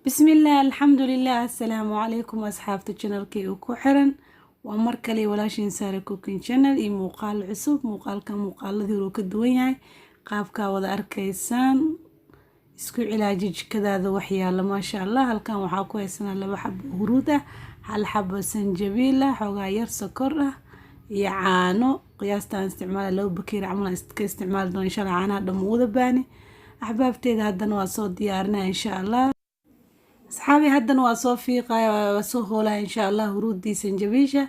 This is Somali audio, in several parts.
بسم الله الحمد لله السلام عليكم أصحاب الشانل كي وكحرن ومركلي ولا شيء صار كوكين شانل إي مقال عصب مقال كمقال ذي روك الدوية قابك وذا أركيسان اسكو علاجي كذا ذو وحيا ما شاء الله هل كان وحاكو يسنا اللي بحب هرودة هل حب سنجبيلة حوغاير سكرة يعانو قياستان استعمال لو بكير عملا استعمال دون إن شاء الله عانا دموذة باني أحبابتي هذا نواصل ديارنا إن شاء الله أصحابي هدنا وصوفي وصوهولا إن شاء الله ورودي سنجبيشة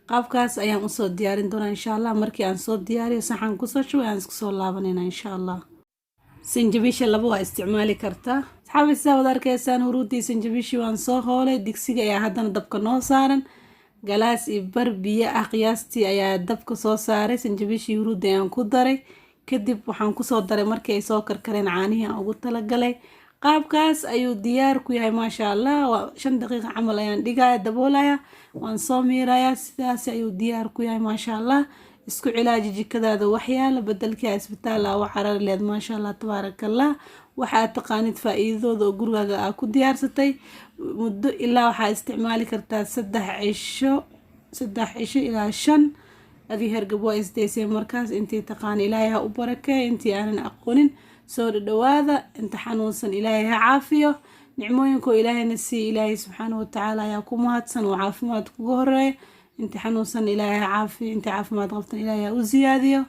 قابكاس أيام أصوت ديارين دونا إن شاء الله مركي أن صوت دياري وصحن كسوشو أنسكسو لابنين إن شاء الله سنجبيشة لبوا استعمالي كرتا أصحابي الساو دار كيسان ورودي سنجبيشي وان صوهولا ديكسيga ayaa hadana dabka noo saaran galaas iyo bar biyo ah qiyaastii ayaa dabka soo saaray sanjabiishii huruudi aan ku daray kadib waxaan ku soo daray markii ay soo karkareen caanihi aan ugu talagalay qaabkaas ayuu diyaar ku yahay ma sha Allah 5 daqiiqo camal ayaan dhigaya daboolaya waan soo miiraya sidaas ayuu diyaar ku yahay ma sha Allah isku cilaaji jikadaada waxyaalo bedelkii isbitaal waa carar leed ma sha Allah tabarakallah waxa taqaanid faa'iidooda oo gurigaaga aad ku diyaarsatay muddo ilaa waxa isticmaali kartaa 3 cisho ilaa 5 adii hergabo isdeysay markaas intii taqaan ilaahay ha u barakeeyo intii aanan aqoonin soo dhawaada inta xanuunsan ilaahay ha caafiyo nicmooyinka ilaahayna si ilaahay subxaanahu wa ta'ala ayaa ku mahadsan oo caafimaad kugu horeeyo inta xanuunsan ilaahay ha caafiyo inta caafimaad qabtan ilaahay ha u ziyaadiyo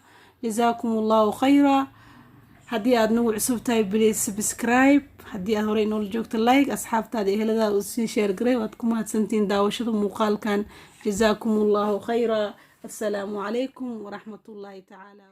jazaakumullahu khayra haddii aad nagu cusub tahay please subscribe haddii aad hore inoo joogto like asxaabtaada ehelada u sii share garay waad ku mahadsantiin daawashada muuqaalkan jazaakumullahu khayra assalaamu calaykum waraxmatullaahi tacaala